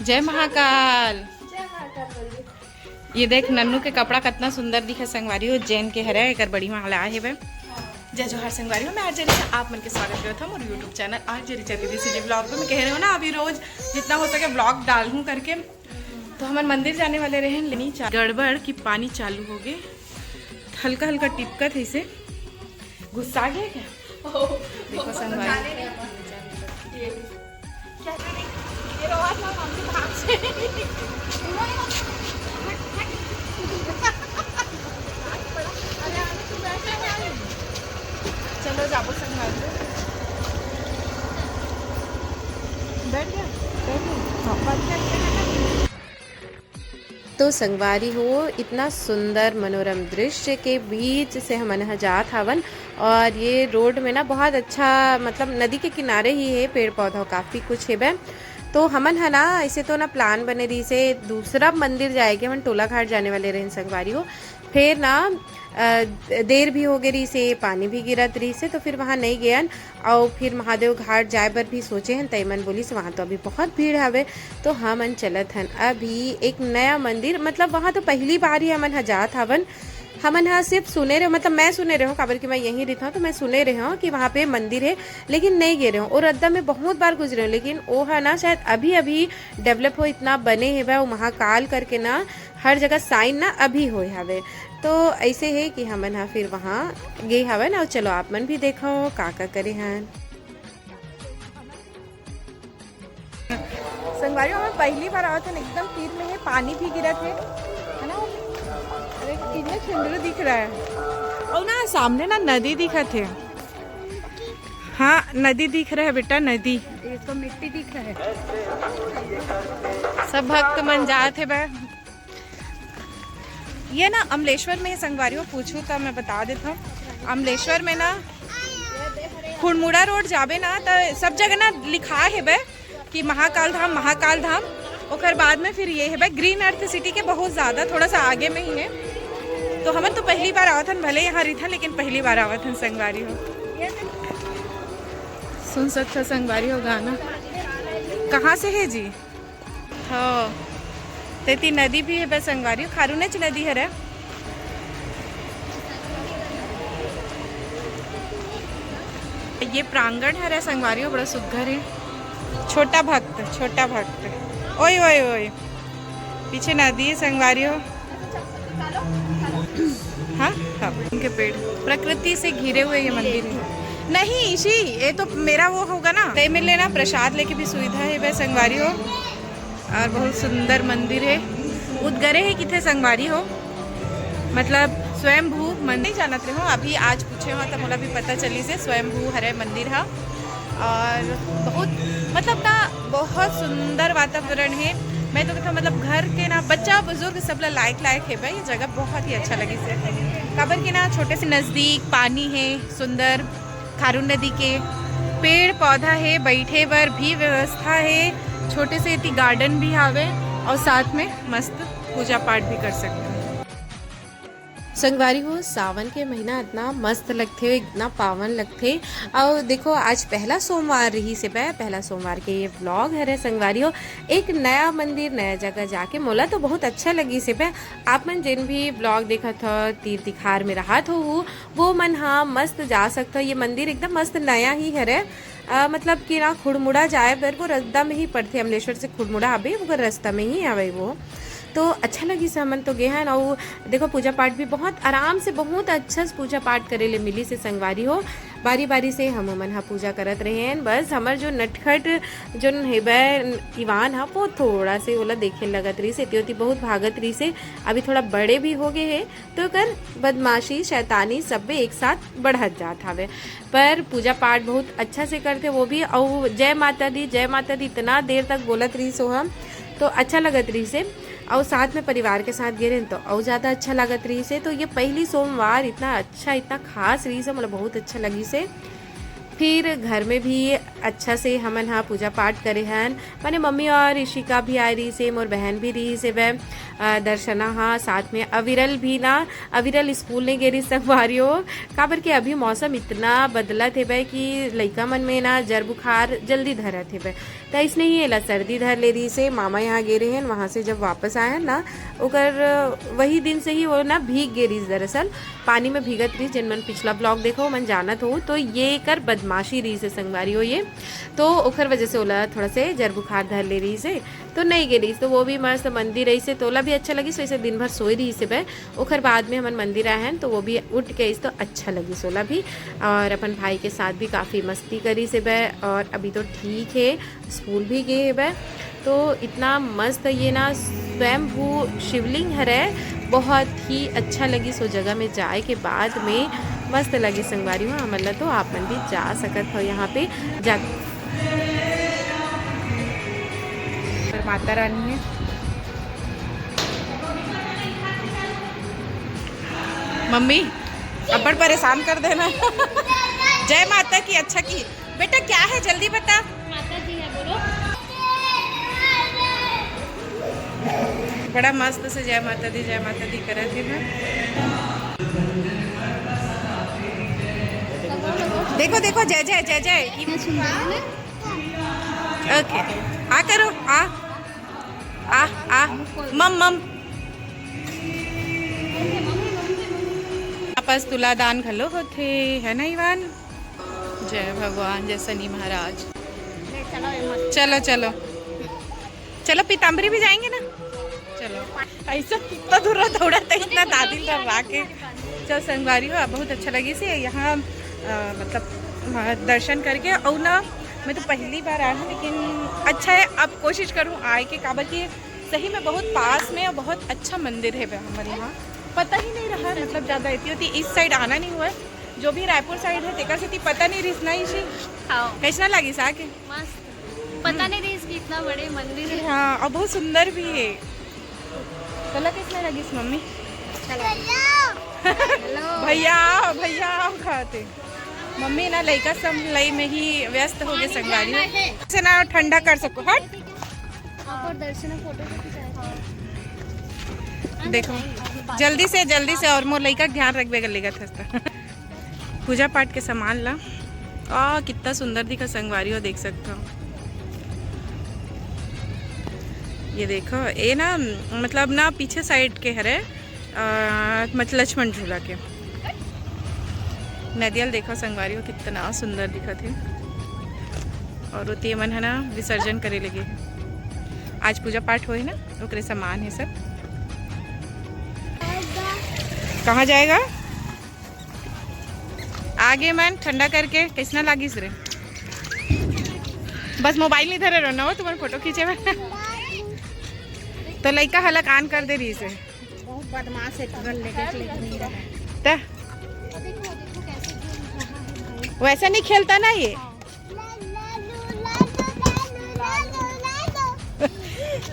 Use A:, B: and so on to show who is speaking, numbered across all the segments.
A: जय महाकाल।
B: जय महाकाल बोलिए।
A: ये देख नन्नू के कपड़ा कितना सुंदर दिखे संगवारी हो, जैन के हरे एक बड़ी माला है वे। जय जोहार संगवारी हो, मैं आज जरी आप मन के स्वागत करता हूँ और यूट्यूब चैनल आज जरी दीदी से जी ब्लॉग में मैं कह रही हूँ ना अभी रोज जितना हो सके ब्लॉग डालूँ करके। तो हम मंदिर जाने वाले रहे लेकिन गड़बड़ की पानी चालू हो गए, हल्का हल्का टिपकत है, इसे गुस्सा आ गया क्या? देखो संगवारी चलो जाबो संगवारी बैठ गया
B: तो संगवारी हो इतना सुंदर मनोरम दृश्य के बीच से हम जात हवन। और ये रोड में ना बहुत अच्छा मतलब नदी के किनारे ही है, पेड़ पौधा काफ़ी कुछ है बे। तो हमन है ना ऐसे तो ना प्लान बने रही से दूसरा मंदिर जाएंगे, हम टोला घाट जाने वाले रहे संगवारी हो। फिर ना देर भी हो गई से, पानी भी गिरत रही से, तो फिर वहाँ नहीं गए। और फिर महादेव घाट जाए पर भी सोचे हैं, तैमन बोली से वहाँ तो अभी बहुत भीड़ हवे। तो हमन चलत हन अभी एक नया मंदिर, मतलब वहाँ तो पहली बार ही हमन जात हवन। हमन यहाँ सिर्फ सुने रहे, मतलब मैं सुने रहे हूँ काबर कि मैं यहीं रहता हूँ, तो मैं सुने रहे हूँ कि वहाँ पे मंदिर है लेकिन नहीं गए रहे हूँ। और रद्दा में बहुत बार गुजरे हूँ लेकिन वो है ना शायद अभी अभी डेवलप हो, इतना बने है वह महाकाल करके ना हर जगह साइन ना अभी हो हवे। तो ऐसे है कि हमन यहाँ फिर वहाँ गए हवे ना। चलो आप मन भी देखो का करे हैं
A: संगवारी में पहली बार आवत है, एकदम तीर में है, पानी भी गिरा थे है ना। अरे कितने सुंदर दिख रहा है। और ना सामने ना नदी दिखा थे। हाँ नदी दिख रहा है बेटा, नदी
B: तो मिट्टी दिख रहा है।
A: सब भक्त मन जात है बे। ये ना अमलेश्वर में है संगवारी हो, पूछूं तो मैं बता देता हूँ। अमलेश्वर में ना खुड़मुड़ा रोड जाबे ना तो सब जगह ना लिखा है बे कि महाकाल धाम महाकाल धाम। और बाद में फिर ये है भाई ग्रीन अर्थ सिटी के बहुत ज़्यादा थोड़ा सा आगे में ही है। तो हम तो पहली बार आवत हन, भले यहाँ रही था लेकिन पहली बार आवत हन संगवारी हो। सुन सकता संगवारी हो गाना कहाँ से है जी? हाँ तेती नदी भी है बस संगवारी हो, खारूनेच नदी है रे। ये प्रांगण है रे संगवारी हो, बड़ा सुघर है। छोटा भक्त ओए ओए ओए पीछे नदी है संगवारी हो। हाँ हाँ उनके पेड़ प्रकृति से घिरे हुए ये मंदिर है। नहीं इसी ये तो मेरा वो होगा ना, तय में लेना प्रसाद लेके भी सुविधा है वह संगवारी हो। और बहुत सुंदर मंदिर है। उदगरे है किथे संगवारी हो, मतलब स्वयंभू मंदिर जानत रहे हो। अभी आज पूछे हो तो मुला भी पता चली से स्वयंभू हरे मंदिर है। और बहुत मतलब ना बहुत सुंदर वातावरण है। मैं तो कहता मतलब घर के ना बच्चा बुजुर्ग सब लायक है भाई। ये जगह बहुत ही अच्छा लगी से काबर के ना छोटे से नज़दीक पानी है, सुंदर खारून नदी के पेड़ पौधा है, बैठे बर भी व्यवस्था है, छोटे से इतनी गार्डन भी आवे और साथ में मस्त पूजा पाठ भी कर सकते हैं।
B: संगवारी हो सावन के महीना इतना मस्त लगते, इतना पावन लगते। और देखो आज पहला सोमवार रही से पहला सोमवार के ये व्लॉग है रे संगवारी हो। एक नया मंदिर नया जगह जाके मोला तो बहुत अच्छा लगी से आप मन जिन भी व्लॉग देखा था तीर तिखार में रहा था वो मन हाँ मस्त जा सकता। ये मंदिर एकदम मस्त नया ही है रे। मतलब कि ना खुड़मुड़ा जाए पर वो रास्ता में ही पड़ते, अमलेश्वर से खुड़मुड़ा आवे वो रास्ता में ही आवे वो। तो अच्छा लगी से हमन तो गए हैं। और देखो पूजा पाठ भी बहुत आराम से बहुत अच्छा से पूजा पाठ करे ले मिली से संगवारी हो। बारी बारी से हम मन हा पूजा करत रहे हैं। बस हमार जो नटखट जो हेबे ईवान हा वो थोड़ा से ओला देखे लगत रही से, त्योती बहुत भागत रही से। अभी थोड़ा बड़े भी हो गए हैं तो कर बदमाशी शैतानी सब एक साथ बढ़त जात हवे। पर पूजा पाठ बहुत अच्छा से करते वो भी। और जय माता दी इतना देर तक बोलत रही सो हम, तो अच्छा लगत रही से। और साथ में परिवार के साथ गए तो और ज़्यादा अच्छा लागत रही से। तो ये पहली सोमवार इतना अच्छा इतना खास रही से, मतलब बहुत अच्छा लगी से। फिर घर में भी अच्छा से हमन हाँ पूजा पाठ करे हैं। मैंने मम्मी और ऋषिका भी आई रही से, मोर बहन भी रही से वह दर्शना हाँ साथ में। अविरल भी ना, अविरल स्कूल नहीं गई संगवारियों काबर के अभी मौसम इतना बदला थे वह कि लइका मन में ना जर बुखार जल्दी धरा थे वह। तो इसने ही एला सर्दी धर ले रही से। मामा यहाँ गे रहे हैं, वहाँ से जब वापस आए हैं ना ओकर वही दिन से ही वो ना भीग गे रही, दरअसल पानी में भीगत रही। जिन मन पिछला ब्लॉग देखो मन जानत हो तो ये कर बदमाशी रही से संगवारी हो ये, तो ओकर वजह से ओला थोड़ा से जर बुखार धर ले रही से तो नहीं गे रही। तो वो भी मस्त मंदिर रही से, तोला भी अच्छा लगी, सो इसे दिन भर सोई रही से बे। ओकर बाद में हमन मंदिर आए हैं तो वो भी उठ के तो अच्छा लगी सोला भी, और अपन भाई के साथ भी काफ़ी मस्ती करी से बे। और अभी तो ठीक है, स्कूल भी गए है बे। तो इतना मस्त ये ना स्वयंभू शिवलिंग है, बहुत ही अच्छा लगी। सो जगह में जाए के बाद में मस्त लगी संगवारी हो। मतलब तो आप मन भी जा सकत हो यहाँ पे जा।
A: माता रानी है, मम्मी अब्बड़ परेशान कर देना। जय माता की, अच्छा की बेटा, क्या है जल्दी बता।
C: माता जी है, बोलो।
A: बड़ा मस्त से जय माता दी करत है मैं। देखो देखो, जय जय जय जय।
C: कितना सुंदर है ना?
A: ओके, आ करो, आ आ आ मम मम। आपस तुला दान घलो होथे, है ना इवान? जय भगवान, जय शनि महाराज। चलो चलो चलो, पीताम्बरी भी जाएंगे ना, चलो। ऐसा कितना दूर दौड़ा था, इतना दादिल करवा के। चल संगवारी हो, बहुत अच्छा लगी से यहाँ मतलब दर्शन करके। और ना मैं तो पहली बार आया हूँ, लेकिन अच्छा है, अब कोशिश करूँ आए के काबा की। सही में बहुत पास में और बहुत अच्छा मंदिर है हमारे यहाँ। पता ही नहीं रहा, मतलब ज़्यादा इतनी होती इस साइड आना नहीं हुआ है। जो भी रायपुर साइड है तेका से पता नहीं रिसना इसी। कैसा लगी साके?
C: मस्त, पता नहीं रही इसकी इतना बड़े मंदिर है।
A: हाँ, और बहुत सुंदर भी है। चलो, कैसा लगी इस मम्मी? भैया भैया खाते मम्मी ना लड़का सब लई में ही व्यस्त हो गए संगवारी से ना ठंडा कर सको। हट
C: और दर्शन फोटो
A: देखो, जल्दी से और मोर लड़का का ध्यान रखबे गलेगा थस्ता। पूजा पाठ के सामान ला। कितना सुंदर दिखा संगवारी हो, देख सकते हो। ये देखो, ये ना मतलब ना पीछे साइड के हरे मतलब लक्ष्मण झूला के नदियल देखो संगवारी हो, कितना सुंदर दिखा थे। और वो ते मन है ना विसर्जन करे लगे। आज पूजा पाठ हो ना, ओकरे सामान है सब। कहाँ जाएगा? आगे मन ठंडा करके कैसना लागिस रे? बस मोबाइल नहीं धरे रहो ना, हो तुम्हारे फोटो खींचे में। तो लड़का हलक आन कर दे रही से,
C: बहुत बदमाश है, लेके
A: वैसा नहीं खेलता ना ये।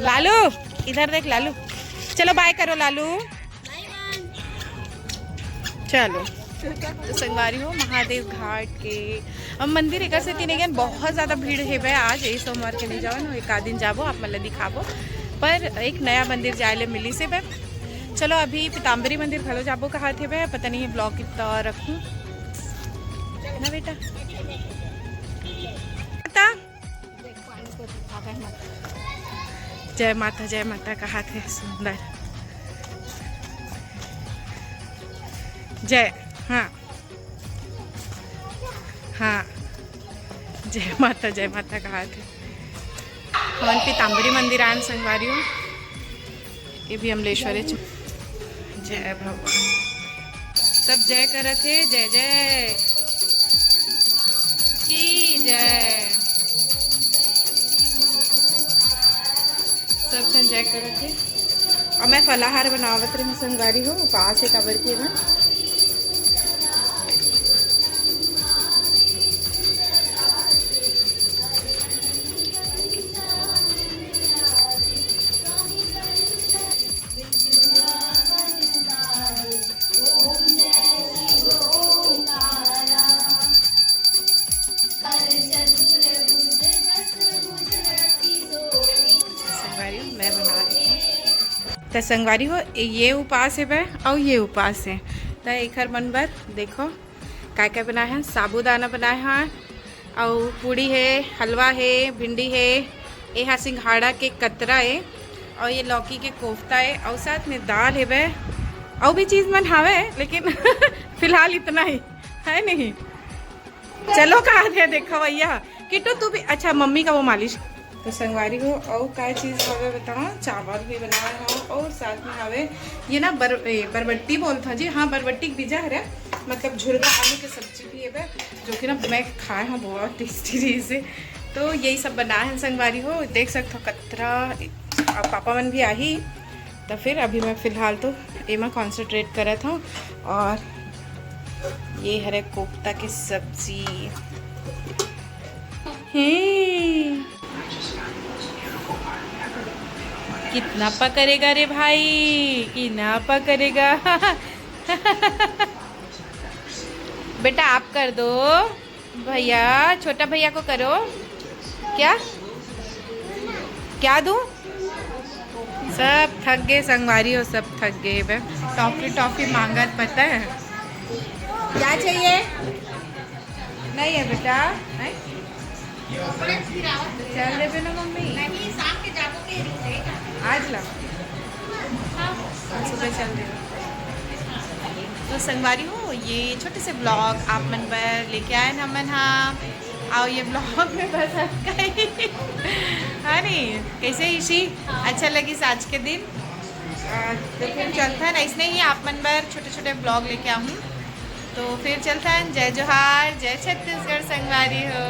A: लालू इधर देख, लालू चलो बाय करो लालू। चलो तो संगवारी हो महादेव घाट के अब मंदिर एक से तीन गए, बहुत ज़्यादा भीड़ है भाई। आज यही सोमवार के नहीं जाओ ना, एक आध दिन जाबो आप मतलब दिखाबो। पर एक नया मंदिर जाए ले मिली से भाई। चलो अभी पीताम्बरी मंदिर खलो जाबो कहा थे भाई, पता नहीं है ब्लॉग कितना रखूँ ना बेटा। जय माता कहा थे, सुंदर जय। हाँ हाँ, जय माता कहा थे। हवन पीताम्बरी मंदिर आन संगवारी हो, ये भी अमलेश्वरी। जय भगवान, सब जय करे थे, जय जय की जय। सब जन जय करे थे। और मैं फलाहार बनावत रही संगवारी हो, उपास है काबर के ना। मैं बना रही हूँ तो संगवारी हो, ये उपास है वह और ये उपास है। तो एक हर मन बर देखो क्या क्या बनाए हैं। साबूदाना बनाए हैं और पूड़ी है, हलवा है, भिंडी है, ये है सिंघाड़ा के कतरा है, और ये लौकी के कोफ्ता है, और साथ में दाल है वह, और भी चीज़ मन हावे लेकिन फिलहाल इतना ही है नहीं। चलो कहाँ थे देखो भैया किटू तू भी। अच्छा मम्मी का वो मालिश तो संगवारी हो, और क्या चीज़ हवे बताओ, चावल भी बनाए हो, और साथ में हवे ये ना बरबट्टी बोलता जी, हाँ बरबट्टी बीजा है, मतलब झुरगा आलू की सब्जी भी है जो कि ना मैं खाए हूँ बहुत टेस्टी चीज़ से। तो यही सब बनाए हैं संगवारी हो, देख सकते हो कतरा। अब पापा मन भी आ ही, तो फिर अभी मैं फ़िलहाल तो एमा कॉन्सेंट्रेट कर था। और ये हरे कोफ्ता की सब्जी कितना पकड़ेगा रे भाई, कितना पकड़ेगा। बेटा आप कर दो, भैया छोटा भैया को करो। क्या क्या दूँ? सब थक गए संगवारी हो, सब थक गए बे। टॉफ़ी टॉफ़ी मांगा पता है क्या चाहिए? नहीं है बेटा, नहीं चल दे ना मम्मी, आज ला सुबह चल दे। तो संगवारी हो ये छोटे से ब्लॉग आप मन पर लेके आए ना मन, हाँ आओ ये ब्लॉग में बस गई। हाँ नहीं कैसे इसी अच्छा लगी आज के दिन। तो फिर चलता है ना, इसने ही आप मन पर छोटे छोटे ब्लॉग लेके आऊँ। तो फिर चलता है, जय जोहार, जय छत्तीसगढ़ संगवारी हो।